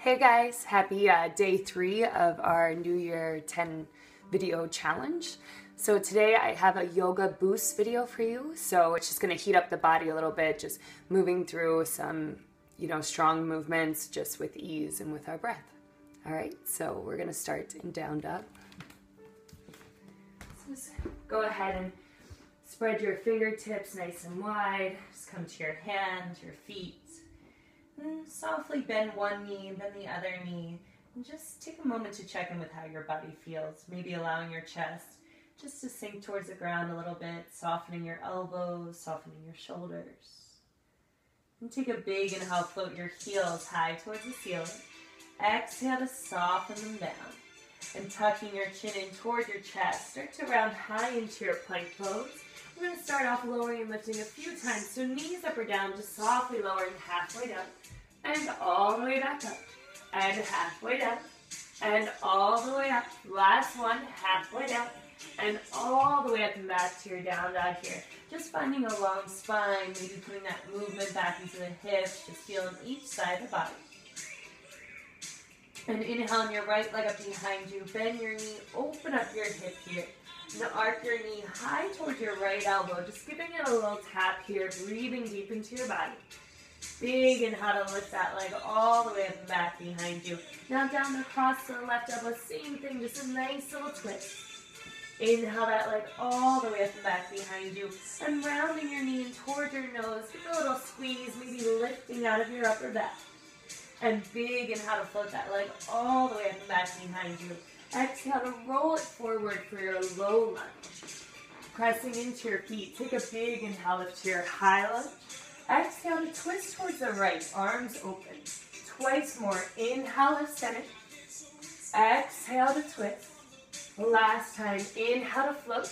Hey guys, happy day 3 of our New Year 10 video challenge. So today I have a yoga boost video for you. So it's just going to heat up the body a little bit, just moving through some, strong movements just with ease and with our breath. All right, so we're going to start in down dog. So just go ahead and spread your fingertips nice and wide. Just come to your hands, your feet. And softly bend one knee, then the other knee. And just take a moment to check in with how your body feels. Maybe allowing your chest just to sink towards the ground a little bit, softening your elbows, softening your shoulders. And take a big inhale, float your heels high towards the ceiling. Exhale to soften them down. And tucking your chin in toward your chest, start to round high into your plank pose. We're going to start off lowering and lifting a few times. So knees up or down, just softly lowering halfway down. And all the way back up. And halfway down. And all the way up. Last one, halfway down. And all the way up and back to your down dog here. Just finding a long spine, maybe putting that movement back into the hips, just feeling each side of the body. And inhaling your right leg up behind you. Bend your knee, open up your hip here. Now arc your knee high towards your right elbow. Just giving it a little tap here, breathing deep into your body. Big inhale to lift that leg all the way up and back behind you. Now down across the left elbow, same thing, just a nice little twist. Inhale that leg all the way up and back behind you. And rounding your knee in towards your nose. Give it a little squeeze, maybe lifting out of your upper back. And big inhale to float that leg all the way up and back behind you. Exhale to roll it forward for your low lunge. Pressing into your feet. Take a big inhale, lift to your high lunge. Exhale to twist towards the right, arms open. Twice more. Inhale, lift center. Exhale to twist. Last time. Inhale to float.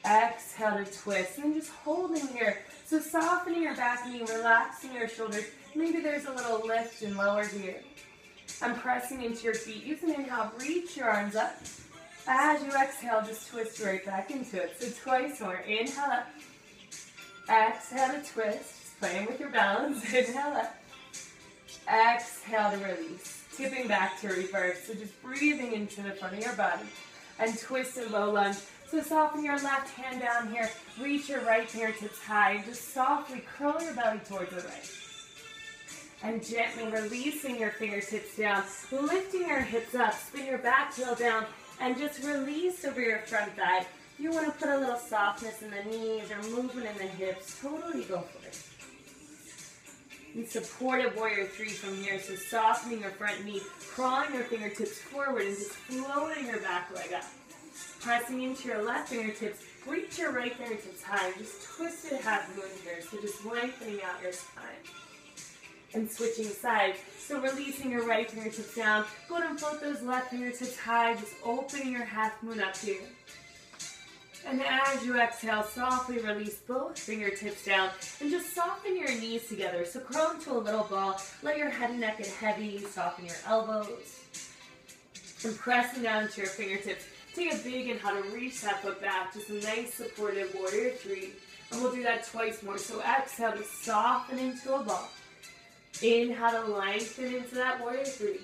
Exhale to twist. And just holding here. So softening your back knee, relaxing your shoulders. Maybe there's a little lift and lower here. I'm pressing into your feet. Use an inhale, reach your arms up. As you exhale, just twist right back into it. So twice more. Inhale up. Exhale to twist. Just playing with your balance. Inhale up. Exhale to release. Tipping back to reverse. So just breathing into the front of your body. And twist a low lunge. So soften your left hand down here. Reach your right fingertips high. And just softly curl your belly towards the right. And gently releasing your fingertips down, lifting your hips up, spin your back heel down, and just release over your front thigh. If you want to put a little softness in the knees or movement in the hips, totally go for it. And supportive warrior 3 from here, so softening your front knee, crawling your fingertips forward and just floating your back leg up. Pressing into your left fingertips, reach your right fingertips high, just twist it half moon here, so just lengthening out your spine. And switching sides. So releasing your right fingertips down. Go ahead and float those left fingertips high. Just opening your half moon up here. And as you exhale, softly release both fingertips down. And just soften your knees together. So curl into a little ball. Let your head and neck get heavy. Soften your elbows. And pressing down into your fingertips. Take a big inhale to reach that foot back. Just a nice supportive warrior 3. And we'll do that twice more. So exhale to soften into a ball. Inhale to lengthen into that warrior 3.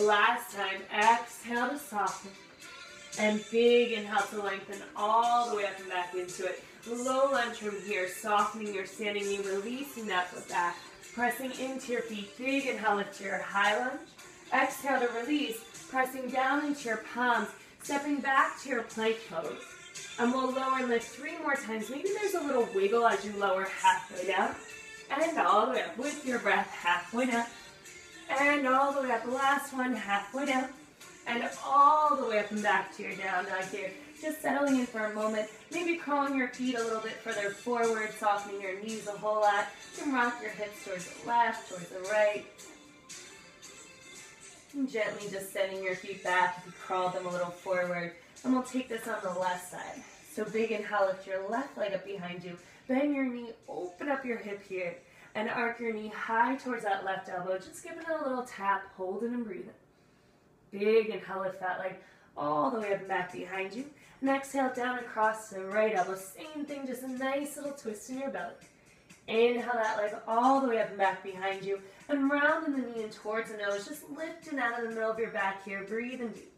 Last time, exhale to soften. And big inhale to lengthen all the way up and back into it. Low lunge from here, softening your standing knee, releasing that foot back. Pressing into your feet, big inhale lift to your high lunge. Exhale to release, pressing down into your palms, stepping back to your plank pose. And we'll lower and lift 3 more times. Maybe there's a little wiggle as you lower halfway down. And all the way up with your breath, halfway down. And all the way up, last one, halfway down. And all the way up and back to your down dog here. Just settling in for a moment. Maybe crawling your feet a little bit further forward, softening your knees a whole lot. You can rock your hips towards the left, towards the right. And gently just sending your feet back as you crawl them a little forward. And we'll take this on the left side. So big inhale, lift your left leg up behind you. Bend your knee, open up your hip here, and arc your knee high towards that left elbow. Just giving it a little tap, holding and breathing. Big inhale, lift that leg all the way up and back behind you. And exhale down across the right elbow. Same thing, just a nice little twist in your belly. Inhale that leg all the way up and back behind you. And rounding the knee in towards the nose. Just lifting out of the middle of your back here. Breathing deep.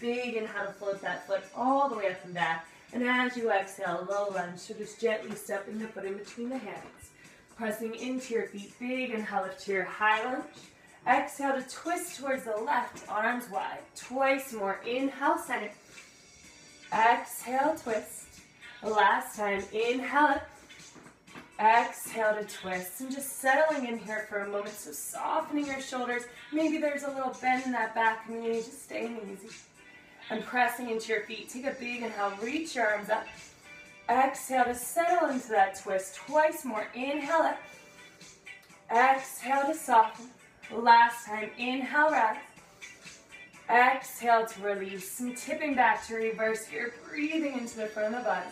Big inhale to float that foot all the way up and back. And as you exhale, low lunge. So just gently stepping the foot in between the hands. Pressing into your feet. Big inhale, lift to your high lunge. Exhale to twist towards the left. Arms wide. Twice more. Inhale, center. Exhale, twist. Last time. Inhale up. Exhale to twist, and just settling in here for a moment, so softening your shoulders. Maybe there's a little bend in that back knee, just staying easy. And pressing into your feet. Take a big inhale, reach your arms up. Exhale to settle into that twist. Twice more. Inhale up. Exhale to soften. Last time. Inhale, rise. Exhale to release. And tipping back to reverse here. Breathing into the front of the body.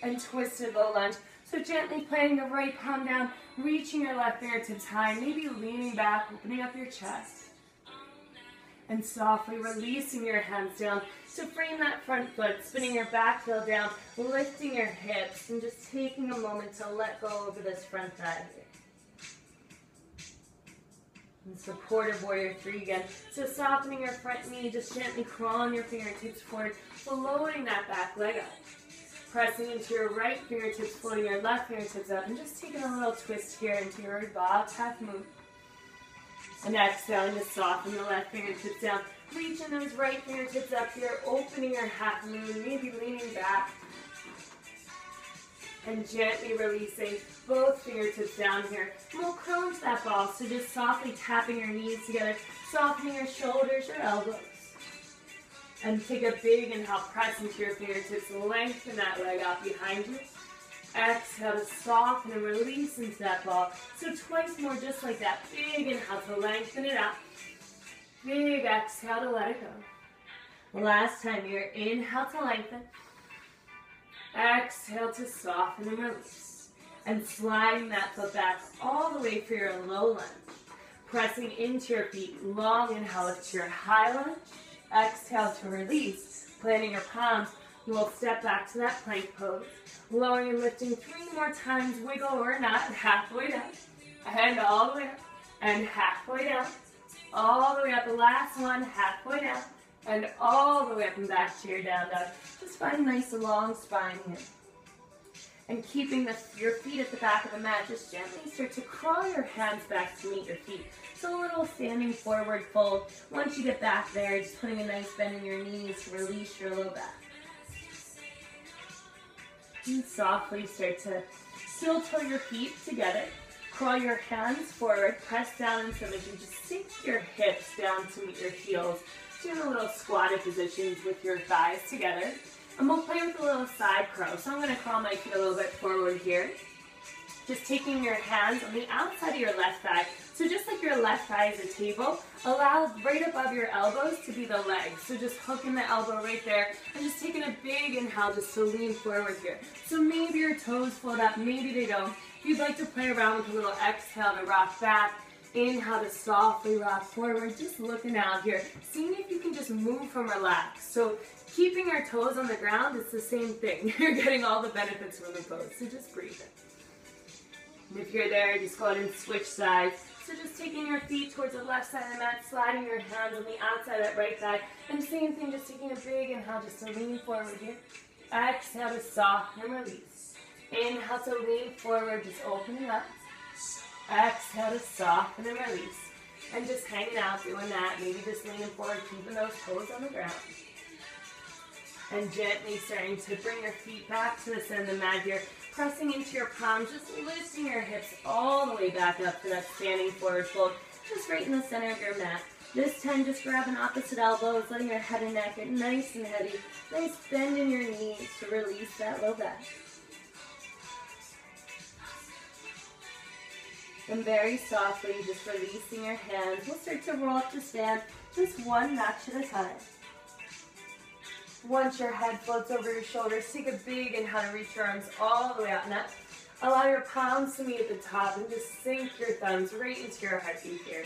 And twisted low lunge. So gently planting the right palm down, reaching your left fingertips high, maybe leaning back, opening up your chest. And softly releasing your hands down to frame that front foot, spinning your back heel down, lifting your hips, and just taking a moment to let go over this front thigh here. And supportive warrior 3 again. So softening your front knee, just gently crawling your fingertips forward, floating that back leg up. Pressing into your right fingertips, floating your left fingertips up, and just taking a little twist here into your bob half move. And exhaling to soften the left fingertips down. Reaching those right fingertips up here, opening your half moon, maybe leaning back. And gently releasing both fingertips down here. And we'll crunch that ball, so just softly tapping your knees together, softening your shoulders, your elbows. And take a big inhale, press into your fingertips, lengthen that leg out behind you. Exhale to soften and release into that ball. So twice more, just like that. Big inhale to lengthen it out. Big exhale to let it go. Last time here, inhale to lengthen. Exhale to soften and release. And sliding that foot back all the way for your low lunge. Pressing into your feet, long inhale, lift to your high lunge. Exhale to release. Planting your palms, you will step back to that plank pose. Lowering and lifting 3 more times, wiggle or not, halfway down. And all the way up. And halfway down. All the way up, the last one, halfway down. And all the way up and back to your down dog. Just find a nice long spine here. And keeping your feet at the back of the mat, just gently start to crawl your hands back to meet your feet. So a little standing forward fold. Once you get back there, just putting a nice bend in your knees to release your low back. And softly start to heel toe your feet together. Crawl your hands forward, press down in submission. Just sink your hips down to meet your heels. Doing a little squatted positions with your thighs together. And we'll play with a little side crow. So I'm going to crawl my feet a little bit forward here. Just taking your hands on the outside of your left thigh. So just like your left thigh is a table, allow right above your elbows to be the legs. So just hooking the elbow right there and just taking a big inhale just to lean forward here. So maybe your toes float up, maybe they don't. If you'd like to play around with a little exhale to rock back, inhale to softly rock forward, just looking out here. Seeing if you can just move from relax. So keeping your toes on the ground is the same thing. You're getting all the benefits from the pose, so just breathe it. And if you're there, just go ahead and switch sides. So just taking your feet towards the left side of the mat, sliding your hands on the outside of that right thigh. And same thing, just taking a big inhale just to lean forward here. Exhale to soften and release. Inhale to lean forward, just opening up. Exhale to soften and release. And just hanging out, doing that. Maybe just leaning forward, keeping those toes on the ground. And gently starting to bring your feet back to the center of the mat here. Pressing into your palms, just lifting your hips all the way back up to that standing forward fold. Just right in the center of your mat. This time, just grabbing opposite elbows, letting your head and neck get nice and heavy. Nice bend in your knees to release that low back. And very softly, just releasing your hands. We'll start to roll up to stand, just one notch at a time. Once your head floats over your shoulders, take a big inhale to reach your arms all the way out and up. Allow your palms to meet at the top and just sink your thumbs right into your heartbeat here.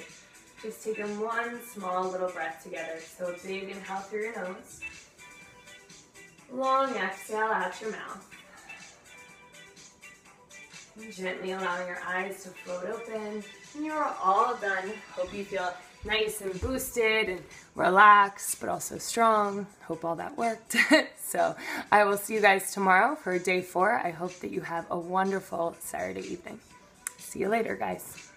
Just taking one small little breath together. So a big inhale through your nose. Long exhale out your mouth. And gently allowing your eyes to float open. And you're all done. Hope you feel nice and boosted and relaxed, but also strong. Hope all that worked. So I will see you guys tomorrow for day 4. I hope that you have a wonderful Saturday evening. See you later, guys.